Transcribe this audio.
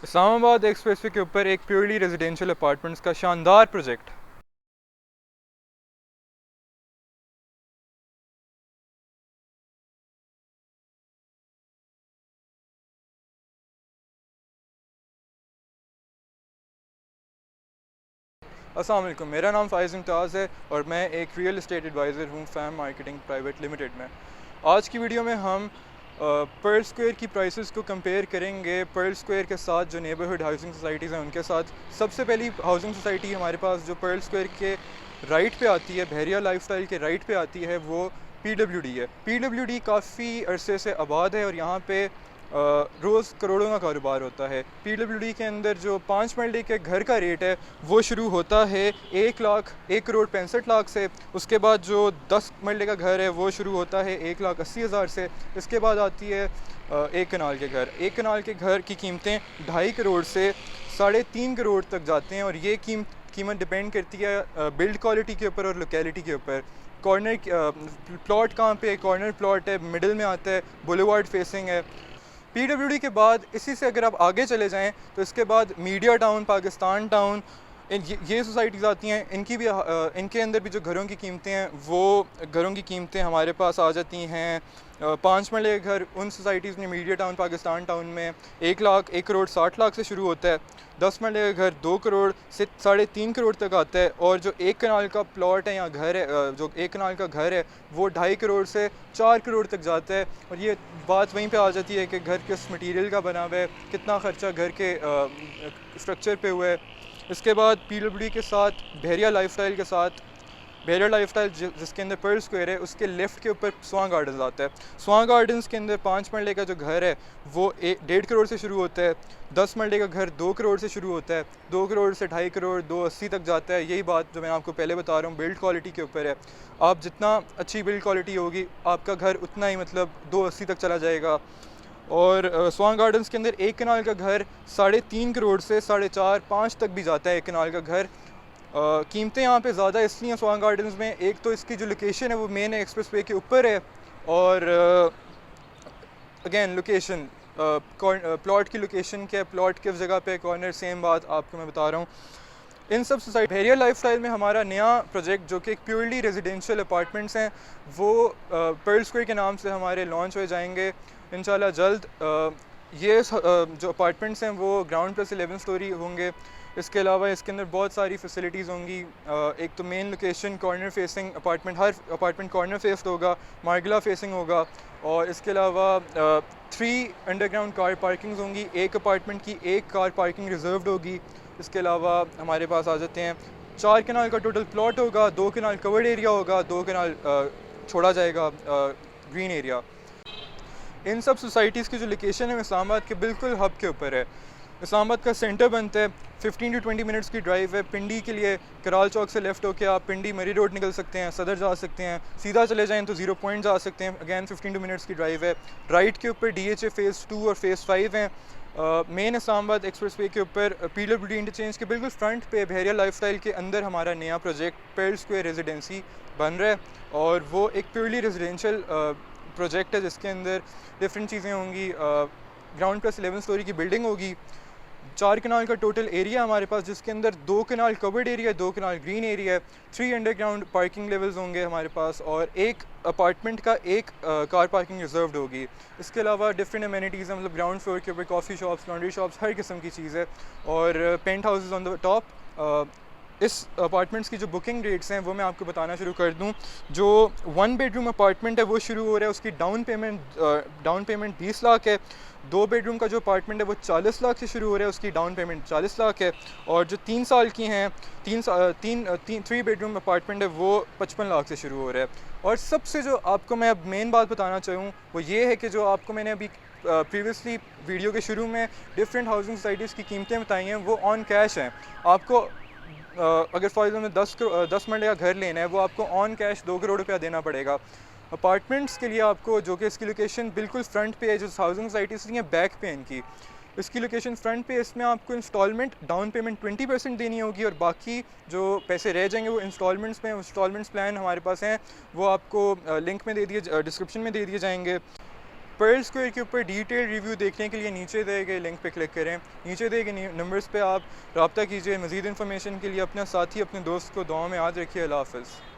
Islamabad expressway के ऊपर एक प्योरली रेजिडेंशियल अपार्टमेंट्स का शानदार प्रोजेक्ट। अस्सलाम वालेकुम, मेरा नाम फ़ाइज़ मुमताज़ है और मैं एक रियल एस्टेट एडवाइज़र हूँ फैम मार्केटिंग प्राइवेट लिमिटेड में। आज की वीडियो में हम पर्ल स्क्वायर की प्राइसेस को कंपेयर करेंगे पर्ल स्क्वायर के साथ जो नेबरहुड हाउसिंग सोसाइटीज़ हैं उनके साथ। सबसे पहली हाउसिंग सोसाइटी हमारे पास जो पर्ल स्क्वायर के राइट पे आती है, बहरिया लाइफस्टाइल के राइट पे आती है, वो PWD है। PWD काफ़ी अरसे से आबाद है और यहाँ पे रोज़ करोड़ों का कारोबार होता है। PWD के अंदर जो 5 मरले के घर का रेट है वो शुरू होता है 1,65,00,000 से। उसके बाद जो 10 मरले का घर है वो शुरू होता है 1,80,000 से। इसके बाद आती है एक कनाल के घर। एक कनाल के घर की कीमतें 2.5 करोड़ से 3.5 करोड़ तक जाते हैं और ये कीमत डिपेंड करती है बिल्ड क्वालिटी के ऊपर और लोकेलिटी के ऊपर। कॉर्नर प्लॉट कहाँ पे, कॉर्नर प्लॉट है, मिडिल में आता है, बुलेवार्ड फेसिंग है। PWD के बाद इसी से अगर आप आगे चले जाएं तो इसके बाद मीडिया टाउन, पाकिस्तान टाउन, ये सोसाइटीज़ आती हैं। इनकी भी इनके अंदर भी जो घरों की कीमतें हैं वो घरों की कीमतें हमारे पास आ जाती हैं 5 मरले का घर उन सोसाइटीज़ में मीडिया टाउन, पाकिस्तान टाउन में 1,60,00,000 से शुरू होता है। 10 मरले का घर 2 करोड़ से 3.5 करोड़ तक आता है और जो एक कनाल का प्लॉट है या घर है, जो एक कनाल का घर है वो 2.5 करोड़ से 4 करोड़ तक जाता है। और ये बात वहीं पे आ जाती है कि घर किस मटेरियल का बना हुआ है, कितना ख़र्चा घर के स्ट्रक्चर पे हुआ है। इसके बाद PWD के साथ बहरिया लाइफस्टाइल के साथ, बहरिया लाइफस्टाइल जिसके अंदर पर्ल स्क्वायर है उसके लेफ़्ट के ऊपर स्वां गार्डन्स आता है। स्वां गार्डन्स के अंदर 5 मरले का जो घर है वो 1.5 करोड़ से शुरू होता है। 10 मरले का घर 2 करोड़ से शुरू होता है, 2 करोड़ से 2.5 करोड़, 2.80 तक जाता है। यही बात जो मैं आपको पहले बता रहा हूँ बिल्ड क्वालिटी के ऊपर है। आप जितना अच्छी बिल्ड क्वालिटी होगी आपका घर उतना ही 2.80 तक चला जाएगा। और स्वां गार्डन्स के अंदर एक कनाल का घर 3.5 करोड़ से 4.5-5 तक भी जाता है एक कनाल का घर। कीमतें यहाँ पे ज़्यादा इसलिए हैं स्वां गार्डन्स में, एक तो इसकी जो लोकेशन है वो मेन एक्सप्रेस वे के ऊपर है और अगेन लोकेशन, प्लॉट की लोकेशन क्या है, प्लॉट किस जगह पे, कॉर्नर, सेम बात आपको मैं बता रहा हूँ। इन सब सोसाइटी बहरिया लाइफस्टाइल में हमारा नया प्रोजेक्ट जो कि एक प्योरली रेजिडेंशियल अपार्टमेंट्स हैं वो पर्ल स्क्वायर के नाम से हमारे लॉन्च हो जाएंगे इंशाल्लाह जल्द। ये जो अपार्टमेंट्स हैं वो ग्राउंड प्लस 11 स्टोरी होंगे। इसके अलावा इसके अंदर बहुत सारी फैसिलिटीज़ होंगी। एक तो main location corner facing apartment, हर अपार्टमेंट कॉर्नर फेस्ड होगा, मार्गला फेसिंग होगा। और इसके अलावा 3 अंडरग्राउंड कार पार्किंग्स होंगी, एक अपार्टमेंट की एक कार पार्किंग रिजर्व्ड होगी। इसके अलावा हमारे पास आ जाते हैं 4 कनाल का टोटल प्लॉट होगा, 2 कनाल कवर्ड एरिया होगा, 2 कनाल छोड़ा जाएगा ग्रीन एरिया। इन सब सोसाइटीज़ की जो लोकेशन है इस्लामाबाद के बिल्कुल हब के ऊपर है। इस्लामाबाद का सेंटर बनता है, 15 to 20 मिनट्स की ड्राइव है। पिंडी के लिए कराल चौक से लेफ़्ट होकर आप पिंडी मरी रोड निकल सकते हैं, सदर जा सकते हैं, सीधा चले जाएं तो 0 पॉइंट जा सकते हैं, अगैन 15 मिनट्स की ड्राइव है। राइट के ऊपर DHA फ़ेज़ 2 और फ़ेज़ 5 हैं। मेन इस्लामाबाद एक्सप्रेस वे के ऊपर PWD इंटरचेंज के बिल्कुल फ्रंट पे बहरिया लाइफस्टाइल के अंदर हमारा नया प्रोजेक्ट पर्ल स्क्वायर रेजिडेंसी बन रहा है और वो एक प्योरली रेजिडेंशियल प्रोजेक्ट है जिसके अंदर डिफरेंट चीज़ें होंगी। ग्राउंड प्लस 11 स्टोरी की बिल्डिंग होगी, 4 कनाल का टोटल एरिया हमारे पास जिसके अंदर 2 कनाल कवर्ड एरिया, 2 कनाल ग्रीन एरिया है, 3 अंडरग्राउंड पार्किंग लेवल्स होंगे हमारे पास और एक अपार्टमेंट का एक कार पार्किंग रिजर्व्ड होगी। इसके अलावा डिफरेंट अमेनिटीज़ हैं, ग्राउंड फ्लोर के ऊपर कॉफ़ी शॉप्स, लॉन्ड्री शॉप्स, हर किस्म की चीज़ है और penthouses on the top. इस अपार्टमेंट्स की जो बुकिंग रेट्स हैं वो मैं आपको बताना शुरू कर दूं। जो 1 बेडरूम अपार्टमेंट है वो शुरू हो रहा है, उसकी डाउन पेमेंट 20 लाख है। 2 बेडरूम का जो अपार्टमेंट है वो 40 लाख से शुरू हो रहा है, उसकी डाउन पेमेंट 40 लाख है। और जो 3 साल की हैं, 3 बेडरूम अपार्टमेंट है वो 55 लाख से शुरू हो रहा है। और सबसे जो आपको मैं अब मेन बात बताना चाहूँ वो ये है कि जो आपको मैंने अभी प्रीवियसली वीडियो के शुरू में डिफरेंट हाउसिंग सोसाइटीज़ की कीमतें बताई हैं वो ऑन कैश हैं। आपको अगर फॉर एग्जाम्पल 10 मरले का घर लेना है वो आपको ऑन कैश 2 करोड़ रुपया देना पड़ेगा। अपार्टमेंट्स के लिए आपको, जो कि इसकी लोकेशन बिल्कुल फ्रंट पे है, जो हाउसिंग सोसाइटीज़ नहीं है बैक पे इनकी, इसकी लोकेशन फ्रंट पे, इसमें आपको इंस्टॉलमेंट डाउन पेमेंट 20% देनी होगी और बाकी जो पैसे रह जाएंगे वो इंस्टॉलमेंट्स में, इंस्टॉलमेंट्स प्लान हमारे पास हैं वो आपको लिंक में दे दिए, डिस्क्रिप्शन में दे दिए जाएंगे। पर्ल स्क्वायर के ऊपर डिटेल रिव्यू देखने के लिए नीचे दिए गए लिंक पे क्लिक करें। नीचे दिए गए नंबर्स पे आप रब्ता कीजिए। मज़ीद इन्फॉर्मेशन के लिए अपना साथी अपने दोस्त को दुआ में याद रखिए। अल्लाह हाफ़िज़।